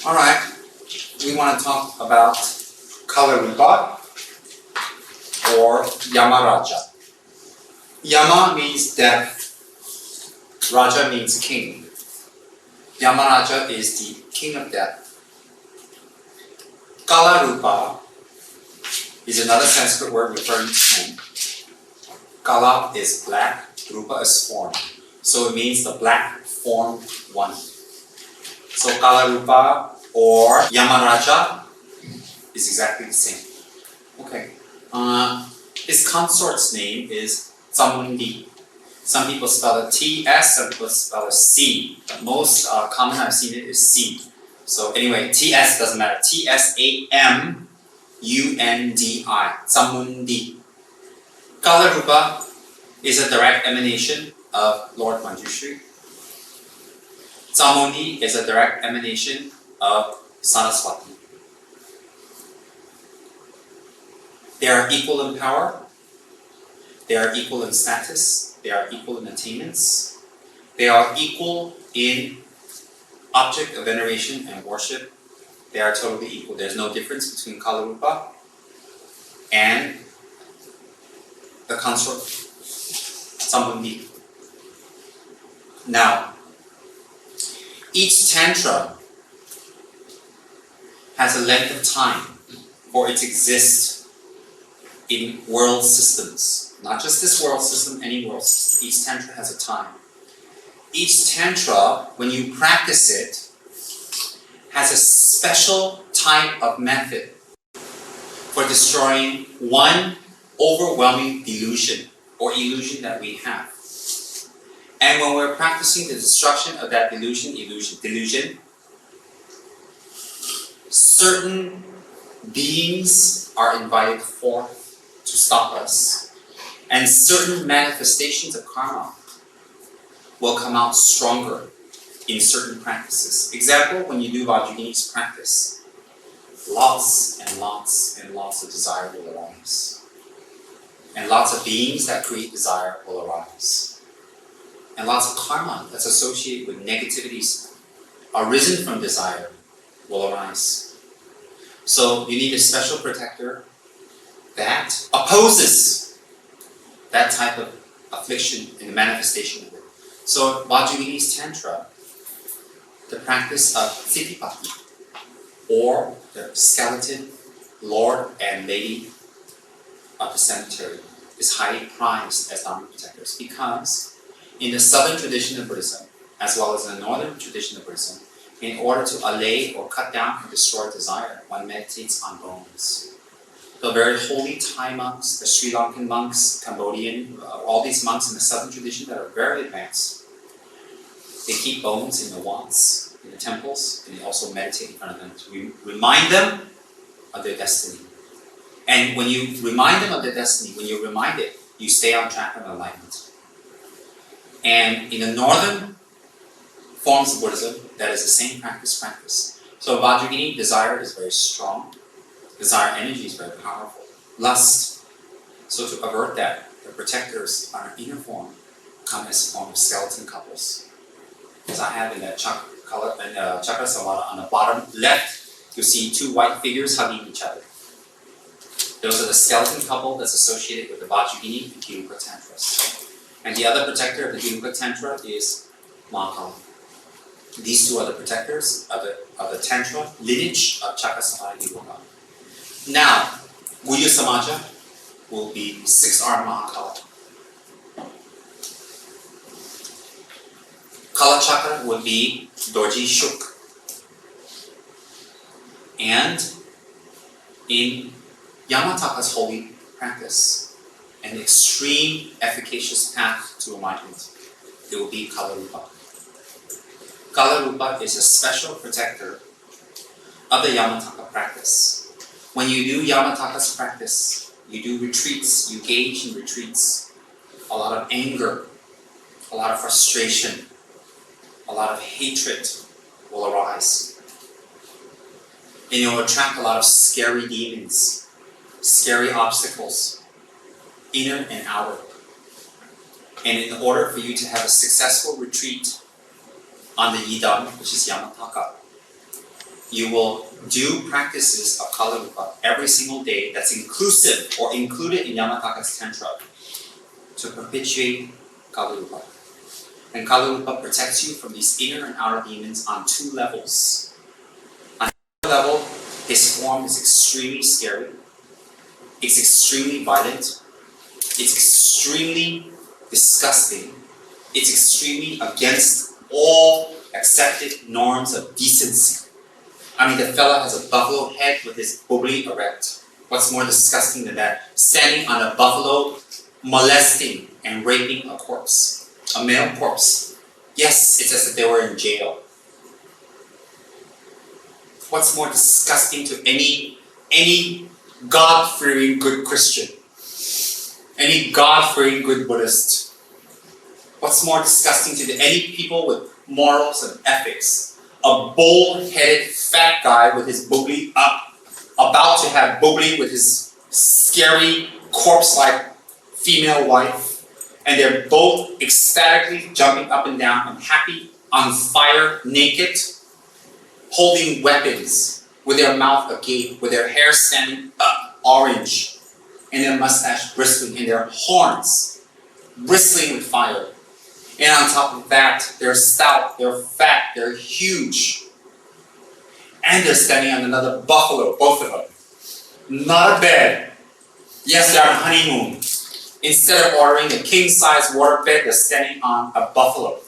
Alright, we want to talk about Kalarupa or Yamaraja. Yama means death, Raja means king. Yamaraja is the king of death. Kalarupa is another Sanskrit word referring to Tsem. Kala is black, Rupa is form. So it means the black formed one. So Kalarupa or Yamaraja is exactly the same. Okay. His consort's name is Tsamundi. Some people spell it T-S, some people spell it C. But most common I've seen it is C. So anyway, T-S doesn't matter. T-S-A-M-U-N-D-I. Tsamundi. Kalarupa is a direct emanation of Lord Manjushri. Tsamundi is a direct emanation of Saraswati. They are equal in power. They are equal in status. They are equal in attainments. They are equal in object of veneration and worship. They are totally equal. There's no difference between Kalarupa and the consort Tsamundi. Now, each tantra has a length of time for it to exist in world systems. Not just this world system, any world system. Each tantra has a time. Each tantra, when you practice it, has a special type of method for destroying one overwhelming delusion or illusion that we have. And when we're practicing the destruction of that delusion, certain beings are invited forth to stop us, and certain manifestations of karma will come out stronger in certain practices. Example, when you do Vajrayani's practice, lots and lots and lots of desire will arise. And lots of beings that create desire will arise. And lots of karma that's associated with negativities arisen from desire will arise. So you need a special protector that opposes that type of affliction in the manifestation of it. So Vajrayani's Tantra, the practice of Sitipati, or the skeleton lord and lady of the cemetery, is highly prized as Dharma protectors, because in the southern tradition of Buddhism, as well as in the northern tradition of Buddhism, in order to allay or cut down or destroy desire, one meditates on bones. The very holy Thai monks, the Sri Lankan monks, Cambodian, all these monks in the southern tradition that are very advanced, they keep bones in the wands, in the temples, and they also meditate in front of them to remind them of their destiny. And when you remind them of their destiny, when you're reminded, you stay on track of enlightenment. And in the northern forms of Buddhism, that is the same practice. So Vajrayani, desire is very strong. Desire energy is very powerful. Lust. So to avert that, the protectors on an inner form come as a form of skeleton couples. As I have in that Chakra Samvada on the bottom left, you see two white figures hugging each other. Those are the skeleton couple that's associated with the Vajrayani and Kiruka Tantras. And the other protector of the Kiruka Tantra is Mahakala. These two are the protectors of the Tantra lineage of Chakra Samvada Kiruka. Now, Guhya Samaja will be six-armed Mahakala. Kala Chakra would be Dorji Shuk. And in Yamataka's holy practice, an extreme efficacious path to enlightenment, it will be Kalarupa. Kalarupa is a special protector of the Yamataka practice. When you do Yamataka's practice, you do retreats, you engage in retreats, a lot of anger, a lot of frustration, a lot of hatred will arise. And you'll attract a lot of scary demons, scary obstacles, inner and outer. And in order for you to have a successful retreat on the Yidam, which is Yamataka, you will do practices of Kalarupa every single day that's inclusive or included in Yamataka's Tantra to perpetuate Kalarupa. And Kalarupa protects you from these inner and outer demons on 2 levels. On the level, his form is extremely scary. It's extremely violent. It's extremely disgusting. It's extremely against all accepted norms of decency. I mean, the fella has a buffalo head with his bobli erect. What's more disgusting than that? Standing on a buffalo, molesting and raping a corpse. A male corpse. Yes, it's as if they were in jail. What's more disgusting to any God-fearing good Christian? Any God-fearing good Buddhist? What's more disgusting to any people with morals and ethics? A bull-headed fat guy with his bobli up, about to have bobli with his scary corpse-like female wife, and they're both ecstatically jumping up and down and happy, on fire, naked, holding weapons, with their mouth agape, with their hair standing up, orange, and their mustache bristling, and their horns bristling with fire. And on top of that, they're stout, they're fat, they're huge. And they're standing on another buffalo, both of them. Not a bed. Yes, they're on honeymoon. Instead of ordering a king-size water bed, they're standing on a buffalo.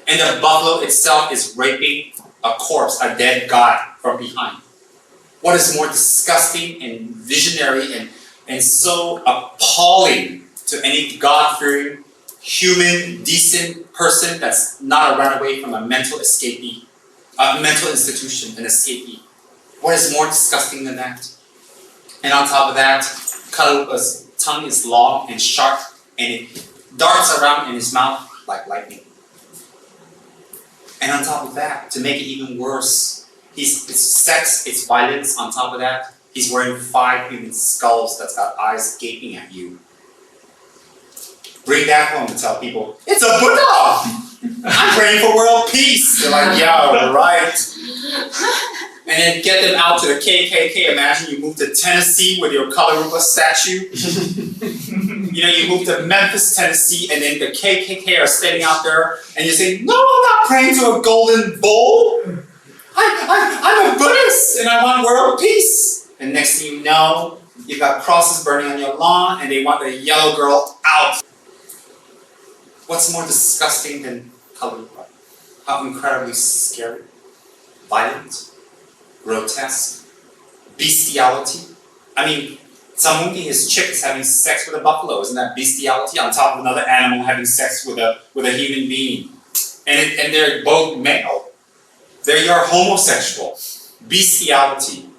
And the buffalo itself is raping a corpse, a dead guy, from behind. What is more disgusting and visionary and so appalling to any God-fearing, human, decent person that's not a runaway from a mental escapee, a mental institution, an escapee? What is more disgusting than that? And on top of that, Kalarupa's tongue is long and sharp, and it darts around in his mouth like lightning. And on top of that, to make it even worse, it's sex, it's violence. On top of that, he's wearing 5 human skulls that's got eyes gaping at you. Bring that home and tell people, it's a Buddha! I'm praying for world peace! They're like, yeah, right. And then get them out to the KKK. Imagine you move to Tennessee with your Kalarupa statue. You move to Memphis, Tennessee, and then the KKK are standing out there, and you say, no, I'm not praying to a golden bull. I'm a Buddhist, and I want world peace. And next thing you know, you've got crosses burning on your lawn, and they want the yellow girl out. What's more disgusting than Kalarupa? How incredibly scary, violent, grotesque, bestiality. I mean, Tsamungi, his chick, is having sex with a buffalo. Isn't that bestiality? On top of another animal having sex with a human being. And they're both male. You're homosexual. Bestiality.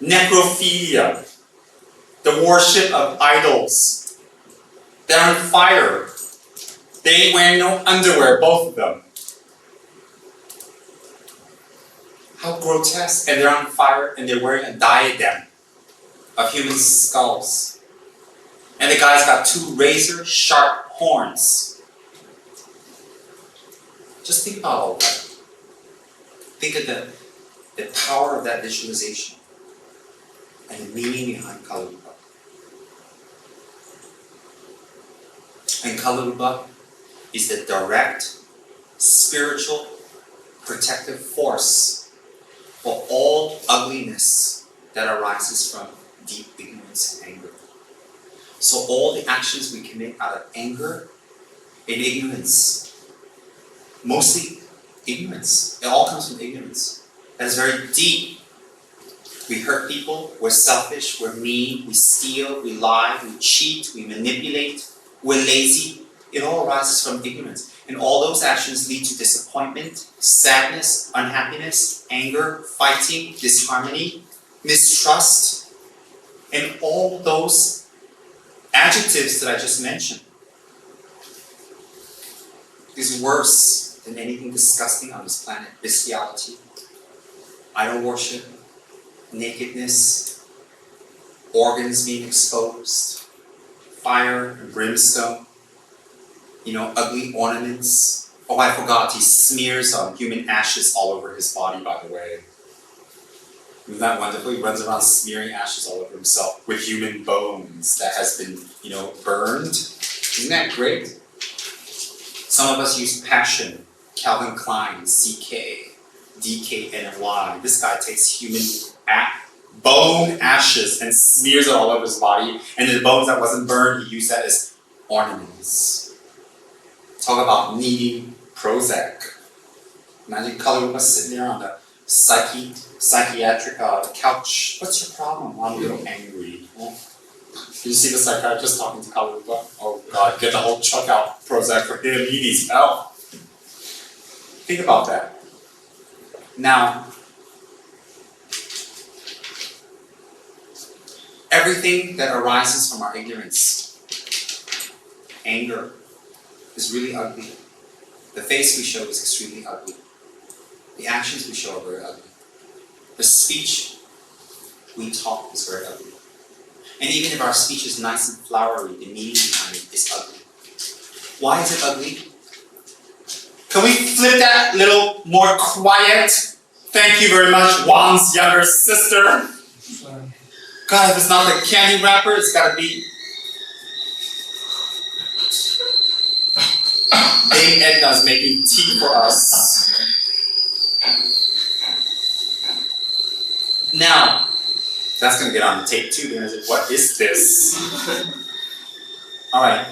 Necrophilia. The worship of idols. They're on fire. They ain't wearing no underwear, both of them. How grotesque. And they're on fire and they're wearing a diadem of human skulls. And the guy's got 2 razor-sharp horns. Just think about all that. Think of the power of that visualization and the meaning behind Kalarupa. And Kalarupa is the direct, spiritual, protective force for all ugliness that arises from deep ignorance and anger. So all the actions we commit out of anger and ignorance, mostly ignorance, it all comes from ignorance. That is very deep. We hurt people, we're selfish, we're mean, we steal, we lie, we cheat, we manipulate, we're lazy. It all arises from ignorance. And all those actions lead to disappointment, sadness, unhappiness, anger, fighting, disharmony, mistrust, and all those adjectives that I just mentioned is worse than anything disgusting on this planet. Bestiality, idol worship, nakedness, organs being exposed, fire and brimstone, ugly ornaments, Oh, I forgot, he smears human ashes all over his body, by the way. Isn't that wonderful? He runs around smearing ashes all over himself with human bones that has been, burned. Isn't that great? Some of us use passion, Calvin Klein, CK, DKNY. This guy takes human bone ashes and smears it all over his body, and the bones that wasn't burned, he used that as ornaments. Talk about needing Prozac. Imagine Kalarupa sitting there on the psychiatric couch. What's your problem? I'm a little angry. Oh. Did you see the psychiatrist talking to Kalarupa? Oh God, get the whole chuck out Prozac for him. He needs help. Think about that. Now, everything that arises from our ignorance, anger, is really ugly. The face we show is extremely ugly. The actions we show are very ugly. The speech we talk is very ugly. And even if our speech is nice and flowery, the meaning behind it is ugly. Why is it ugly? Can we flip that little more quiet? Thank you very much, Juan's younger sister. God, if it's not the candy wrapper, it's gotta be Dame Edna's making tea for us. Now, that's going to get on the tape too. They're going to say, what is this? Alright.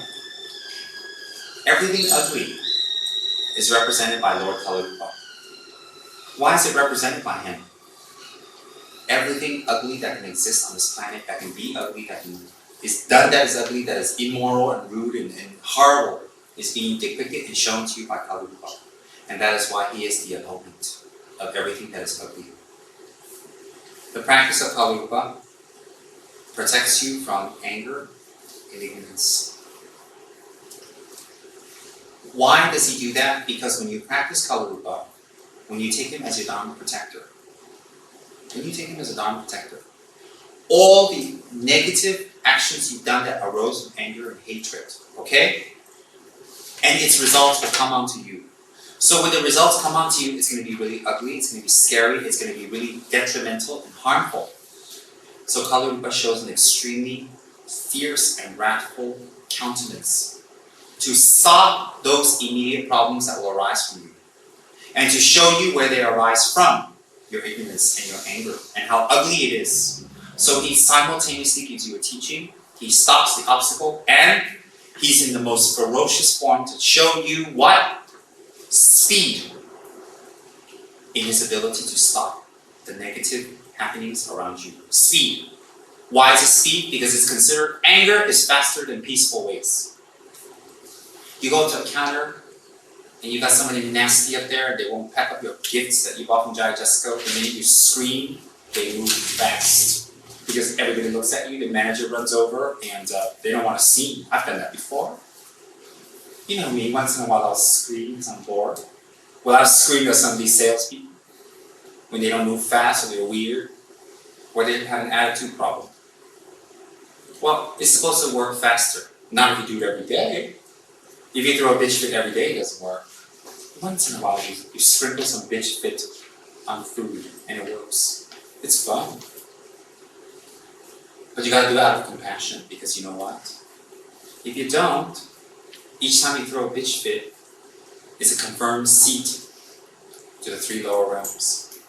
Everything ugly is represented by Lord Kalarupa. Why is it represented by him? Everything ugly that can exist on this planet, that can be ugly, that is done that is ugly, that is immoral and rude and horrible, is being depicted and shown to you by Kalarupa. And that is why he is the opponent of everything that is ugly. The practice of Kalarupa protects you from anger and ignorance. Why does he do that? Because when you practice Kalarupa, when you take him as your Dharma protector, all the negative actions you've done that arose from anger and hatred, okay? And its results will come onto you. So when the results come onto you, it's going to be really ugly, it's going to be scary, it's going to be really detrimental and harmful. So Kalarupa shows an extremely fierce and wrathful countenance to stop those immediate problems that will arise from you, and to show you where they arise from, your ignorance and your anger, and how ugly it is. So he simultaneously gives you a teaching, he stops the obstacle, and he's in the most ferocious form to show you what? Speed in his ability to stop the negative happenings around you. Speed. Why is it speed? Because it's considered anger is faster than peaceful ways. You go to a counter and you got somebody nasty up there and they won't pack up your gifts that you bought from Jai Jessica. The minute you scream, they move fast. Because everybody looks at you, the manager runs over and they don't want to see you. I've done that before. You know me, once in a while I'll scream because I'm bored. Well, I've screamed at some of these salespeople when they don't move fast or they're weird or they have an attitude problem. Well, it's supposed to work faster. Not if you do it every day. If you throw a bitch fit every day, it doesn't work. Once in a while you sprinkle some bitch fit on food and it works. It's fun. But you gotta do it out of compassion because you know what? If you don't, each time you throw a bitch fit, it's a confirmed seat to the 3 lower realms.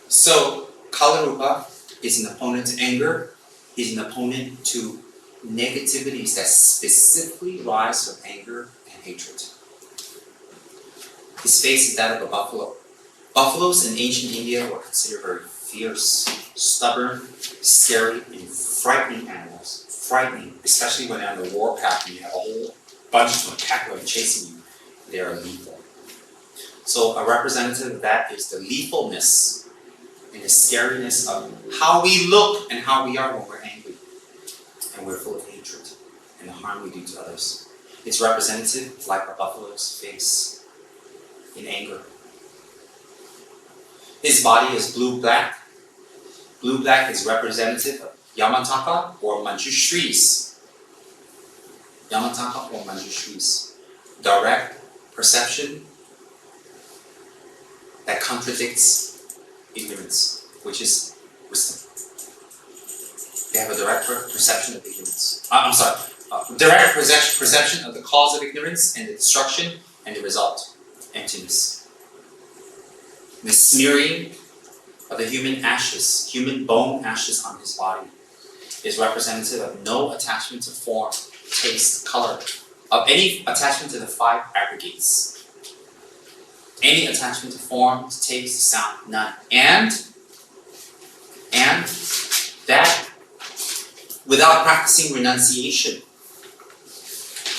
So, Kalarupa is an opponent to anger, is an opponent to negativities that specifically rise from anger and hatred. His face is that of a buffalo. Buffaloes in ancient India were considered very fierce, stubborn, scary, and frightening animals. Frightening, especially when they're on the warpath and you have a whole bunch of them pack away chasing you. They are lethal. So a representative of that is the lethalness and the scariness of how we look and how we are when we're angry and we're full of hatred and the harm we do to others. It's representative like a buffalo's face in anger. His body is blue-black. Blue-black is representative of Yamataka or Manjushris. Yamataka or Manjushris. direct perception that contradicts ignorance, which is wisdom. They have a direct perception of ignorance. Direct perception of the cause of ignorance and the destruction and the result, emptiness. The smearing of the human ashes, human bone ashes on his body, is representative of no attachment to form, taste, color, of any attachment to the 5 aggregates. Any attachment to form, to taste, to sound, none. And that without practicing renunciation,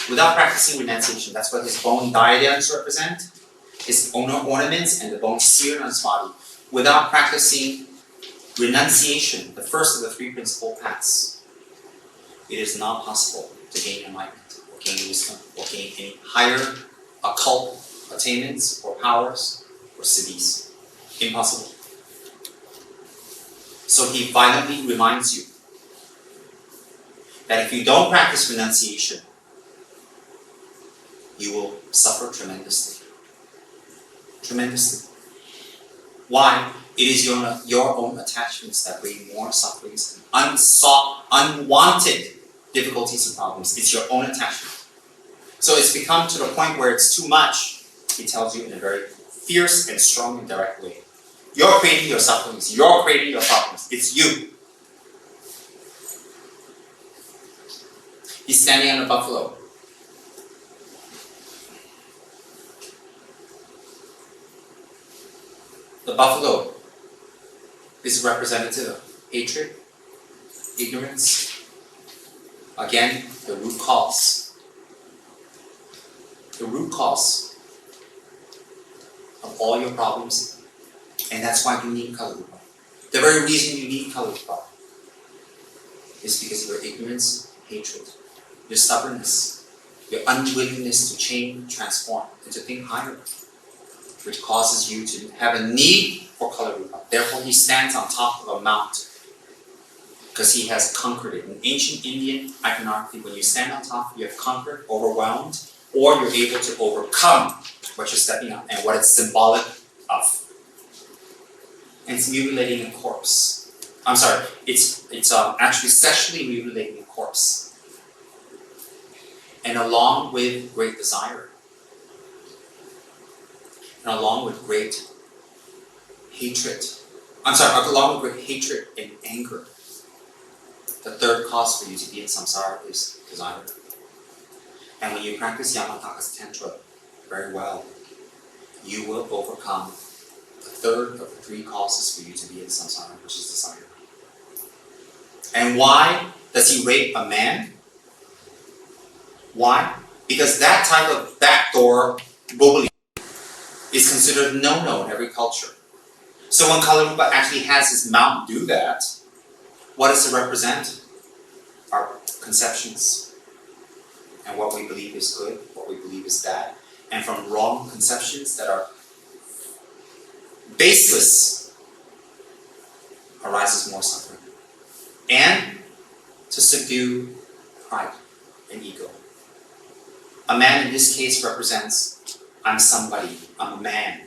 that's what his bone diadems represent, his ornaments and the bone seared on his body. Without practicing renunciation, the first of the 3 principal paths, it is not possible to gain enlightenment, or gain wisdom, or gain any higher occult attainments, or powers, or siddhis. Impossible. So he violently reminds you that if you don't practice renunciation, you will suffer tremendously. Tremendously. Why? It is your own attachments that bring more sufferings and unsought, unwanted difficulties and problems. It's your own attachment. So it's become to the point where it's too much. He tells you in a very fierce and strong and direct way. You're creating your sufferings. You're creating your problems. It's you. He's standing on a buffalo. The buffalo is representative of hatred, ignorance. Again, the root cause. The root cause of all your problems. And that's why you need Kalarupa. The very reason you need Kalarupa is because of your ignorance, hatred, your stubbornness, your unwillingness to change, transform, and to think higher, which causes you to have a need for Kalarupa. Therefore, he stands on top of a mount because he has conquered it. In ancient Indian iconography, when you stand on top, you have conquered, overwhelmed, or you're able to overcome what you're stepping on and what it's symbolic of. And it's mutilating a corpse. I'm sorry, it's actually sexually mutilating a corpse. And along with great desire, and along with great hatred, along with great hatred and anger, the third cause for you to be in samsara is desire. And when you practice Yamataka's Tantra very well, you will overcome the third of the 3 causes for you to be in samsara, which is desire. And why does he rape a man? Why? Because that type of backdoor bullying is considered no-no in every culture. So when Kalarupa actually has his mount do that, what does it represent? Our conceptions and what we believe is good, what we believe is bad. And from wrong conceptions that are baseless arises more suffering. And to subdue pride and ego. A man in this case represents, I'm somebody, I'm a man.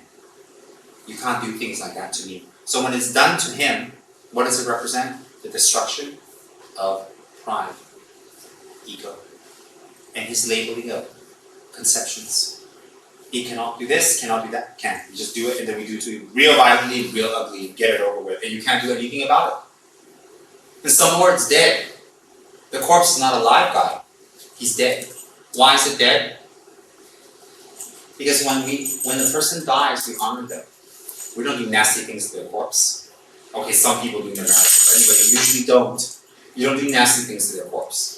You can't do things like that to me. So when it's done to him, what does it represent? The destruction of pride, ego, and his labeling of conceptions. He cannot do this, cannot do that, can't. You just do it and then we do it to you real violently, real ugly, get it over with, and you can't do anything about it. And some more, it's dead. The corpse is not a live guy. He's dead. Why is it dead? Because when the person dies, we honor them. We don't do nasty things to their corpse. Okay, some people do nasty things, but you usually don't. You don't do nasty things to their corpse.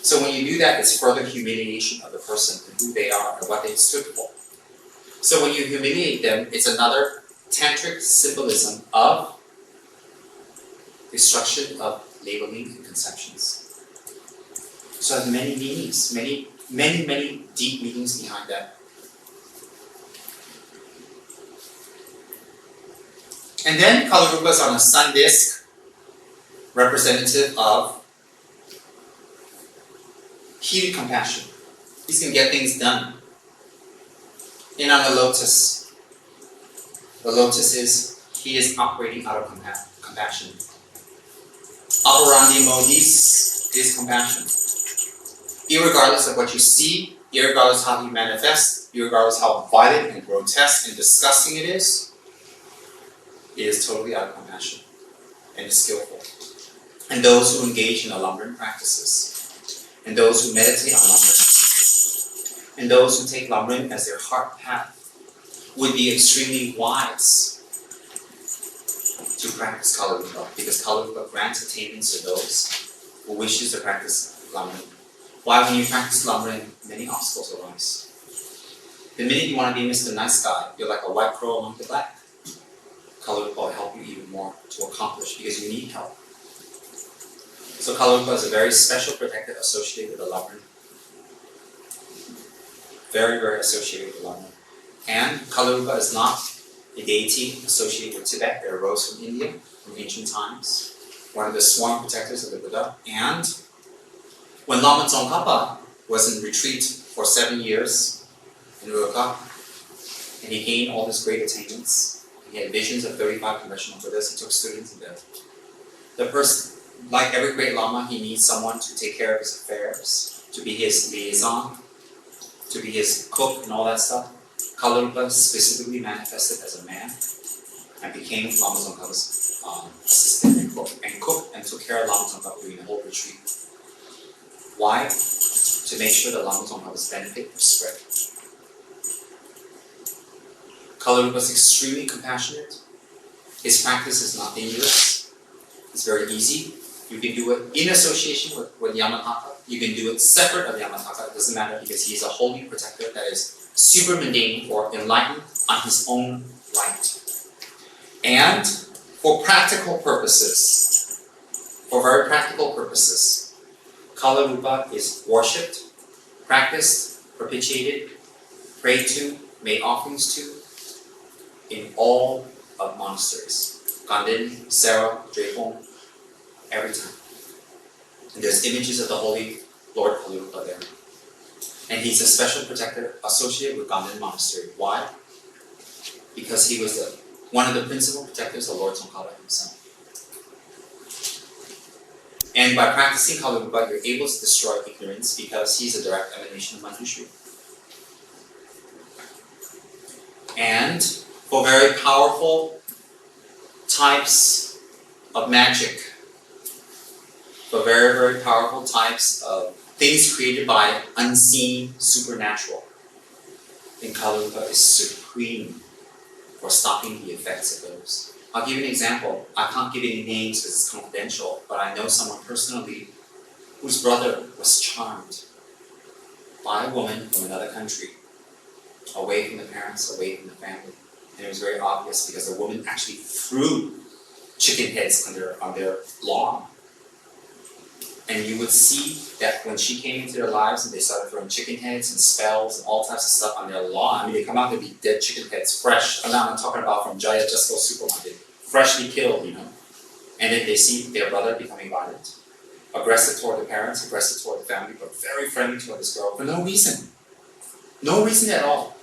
So when you do that, it's further humiliation of the person and who they are and what they stood for. So when you humiliate them, it's another tantric symbolism of destruction of labeling and conceptions. So it has many meanings, many deep meanings behind that. And then Kalarupa is on a sun disk, representative of heated compassion. He's going to get things done. And on the lotus is, he is operating out of compassion. Operandi modis is compassion. Irregardless of what you see, irregardless of how you manifest, irregardless of how violent and grotesque and disgusting it is totally out of compassion and is skillful. And those who engage in the Lamrim practices, and those who meditate on Lamrim, and those who take Lamrim as their heart path, would be extremely wise to practice Kalarupa, because Kalarupa grants attainments to those who wishes to practice Lamrim. Why, when you practice Lamrim, many obstacles arise. The minute you want to be Mr. Nice Guy, you're like a white crow among the black. Kalarupa will help you even more to accomplish, because you need help. So Kalarupa is a very special protector associated with the Lamrim. Very, very associated with the Lamrim. And Kalarupa is not a deity associated with Tibet. It arose from India, from ancient times. One of the sworn protectors of the Buddha. And when Lama Tsongkhapa was in retreat for 7 years in Urukak, and he gained all his great attainments, he had visions of 35 conventional Buddhas, he took students in there. The person, like every great Lama, he needs someone to take care of his affairs, to be his liaison, to be his cook and all that stuff. Kalarupa specifically manifested as a man and became Lama Tsongkhapa's assistant and cook and took care of Lama Tsongkhapa during the whole retreat. Why? To make sure that Lama Tsongkhapa's benefit was spread. Kalarupa is extremely compassionate. His practice is not dangerous. It's very easy. You can do it in association with Yamataka. You can do it separate of Yamataka. It doesn't matter, because he is a holy protector that is super mundane or enlightened on his own right. And for practical purposes, for very practical purposes, Kalarupa is worshipped, practiced, propitiated, prayed to, made offerings to in all of monasteries. Ganden, Sarah, Drepung, every time. And there's images of the Holy Lord Kalarupa there. And he's a special protector associated with Ganden Monastery. Why? Because he was one of the principal protectors of Lord Tsongkhapa himself. And by practicing Kalarupa, you're able to destroy ignorance, because he's a direct emanation of Manjushri. And for very powerful types of magic, for very, very powerful types of things created by unseen supernatural, then Kalarupa is supreme for stopping the effects of those. I'll give you an example. I can't give any names because it's confidential, but I know someone personally whose brother was charmed by a woman from another country, away from the parents, away from the family. And it was very obvious, because the woman actually threw chicken heads on their lawn. And you would see that when she came into their lives and they started throwing chicken heads and spells and all types of stuff on their lawn, I mean, they come out to be dead chicken heads, fresh. I'm talking about from Jaya Jusko Supermarket, freshly killed, And then they see their brother becoming violent, aggressive toward the parents, aggressive toward the family, but very friendly toward this girl for no reason. No reason at all.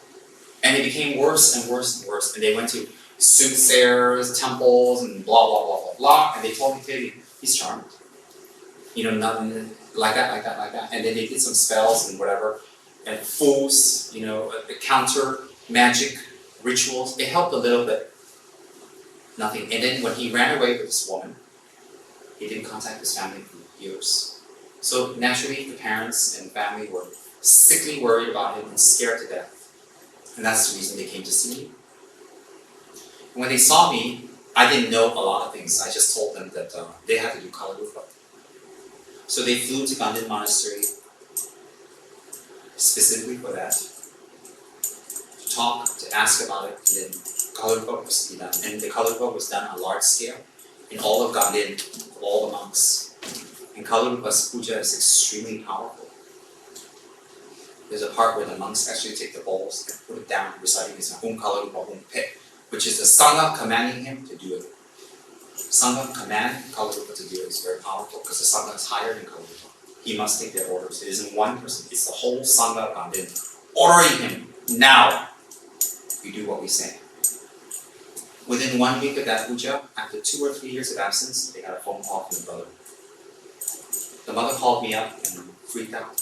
And it became worse and worse and worse. And they went to soothsayers, temples, and blah, blah, blah, blah, blah. And they told me clearly, he's charmed. Nothing like that. And then they did some spells and whatever, and fools, the counter magic rituals. It helped a little bit. Nothing. And then when he ran away with this woman, he didn't contact his family for years. So naturally, the parents and family were sickly worried about him and scared to death. And that's the reason they came to see me. And when they saw me, I didn't know a lot of things. I just told them that they had to do Kalarupa. So they flew to Ganden Monastery specifically for that, to talk, to ask about it, and then Kalarupa was to be done. And the Kalarupa was done on a large scale in all of Ganden, all the monks. And Kalarupa's puja is extremely powerful. There's a part where the monks actually take the bowls and put it down, reciting this Hum Kalarupa Hum Pe, which is the Sangha commanding him to do it. Sangha command Kalarupa to do it is very powerful, because the Sangha is higher than Kalarupa. He must take their orders. It isn't one person, it's the whole Sangha of Ganden ordering him now we do what we say. Within 1 week of that puja, after 2 or 3 years of absence, they got a phone call from the brother. The mother called me up and freaked out.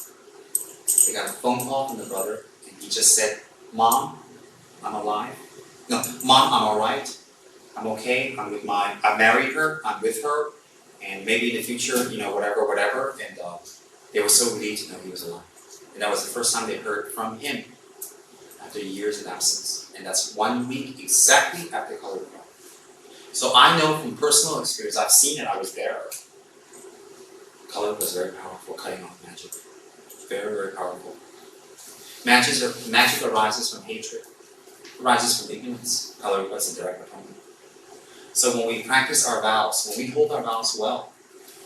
They got a phone call from the brother, and he just said, Mom, I'm alive. No, Mom, I'm alright. I'm okay. I married her, I'm with her, and maybe in the future, whatever. And they were so relieved to know he was alive. And that was the first time they heard from him after years of absence. And that's 1 week exactly after Kalarupa. So I know from personal experience, I've seen it, I was there. Kalarupa is very powerful, cutting off magic. Very, very powerful. Magic arises from hatred, arises from ignorance. Kalarupa is a direct opponent. So when we practice our vows, when we hold our vows well,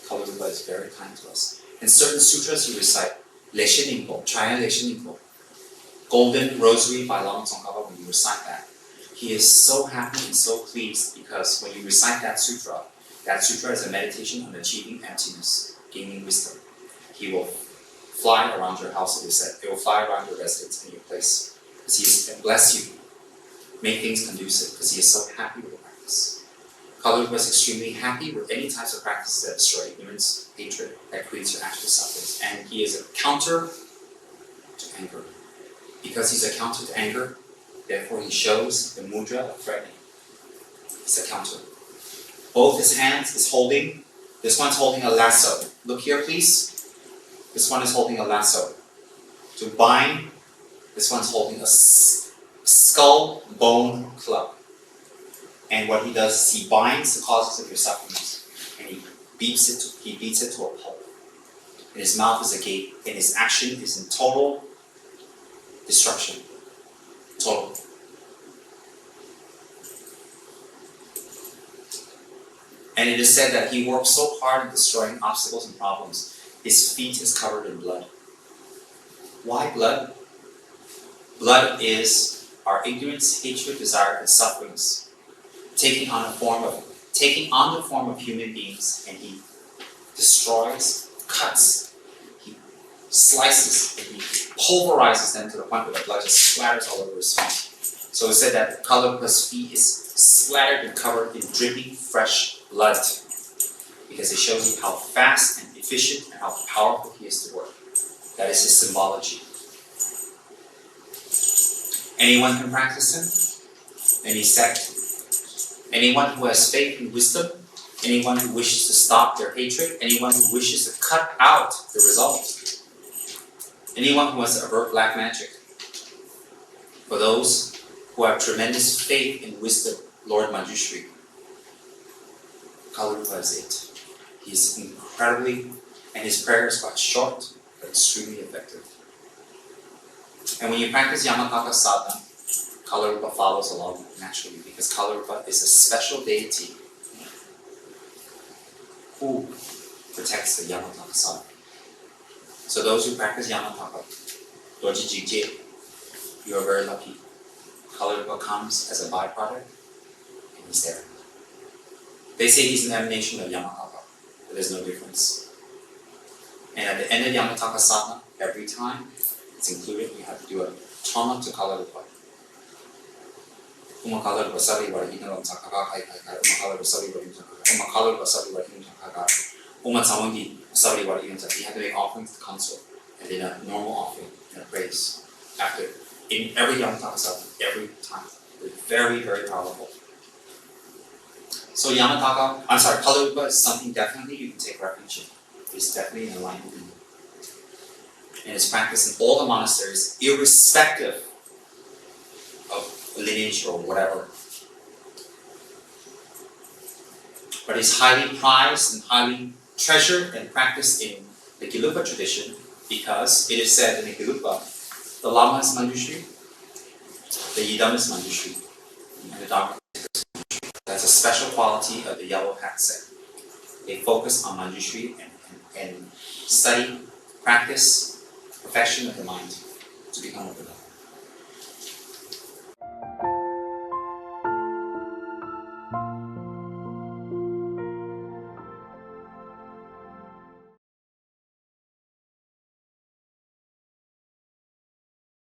Kalarupa is very kind to us. In certain sutras you recite, Leshe Nimpo, Chaya Leshe Nimpo, Golden Rosary by Lama Tsongkhapa. When you recite that, he is so happy and so pleased because when you recite that sutra is a meditation on achieving emptiness, gaining wisdom. He will fly around your house, it is said. It will fly around your residence and your place. Because he is, bless you, make things conducive, because he is so happy with the practice. Kalarupa is extremely happy with any types of practices that destroy ignorance, hatred, that creates your actual sufferings. And he is a counter to anger. Because he's a counter to anger, therefore he shows the mudra of threatening. He's a counter. Both his hands is holding, this one's holding a lasso. Look here please. This one is holding a lasso. To bind, this one's holding a skull bone club. And what he does is he binds the causes of your sufferings and he beats it to a pulp. And his mouth is a gate, and his action is in total destruction. Total. And it is said that he works so hard in destroying obstacles and problems, his feet is covered in blood. Why blood? Blood is our ignorance, hatred, desire, and sufferings taking on the form of human beings, and he destroys, cuts, he slices, and he pulverizes them to the point where the blood just splatters all over his feet. So it said that Kalarupa's feet is splattered and covered in dripping fresh blood, because it shows you how fast and efficient and how powerful he is to work. That is his symbology. Anyone can practice him, any sect. Anyone who has faith and wisdom, anyone who wishes to stop their hatred, anyone who wishes to cut out the result, anyone who wants to avert black magic. For those who have tremendous faith and wisdom, Lord Manjushri, Kalarupa is it. He's incredibly, and his prayer is quite short, but extremely effective. And when you practice Yamataka sadhana, Kalarupa follows along naturally, because Kalarupa is a special deity who protects the Yamataka sadhana. So those who practice Yamataka, Dorji Jigje, you are very lucky. Kalarupa comes as a byproduct, and he's there. They say he's an emanation of Yamataka, but there's no difference. And at the end of Yamataka sadhana, every time it's included, you have to do a trauma to Kalarupa. Uma Kalarupa sari warahina sakaka kai kai kai. Uma Kalarupa sari warahina sakaka. Uma Kalarupa sari warahina sakaka. Uma Tsawangi sari warahina sakaka. You have to make offerings to consort, and then a normal offering and a praise after in every Yamataka sadhana, every time. It's very, very powerful. So Kalarupa is something definitely you can take refuge in. It's definitely in alignment with you. And it's practiced in all the monasteries, irrespective of lineage or whatever. But it's highly prized and highly treasured and practiced in the Gelupa tradition, because it is said in the Gelupa, the Lama is Manjushri, the Yidam is Manjushri, and the Dharma is Manjushri. That's a special quality of the Yellow Hat sect. They focus on Manjushri and study, practice, perfection of the mind to become a Buddha.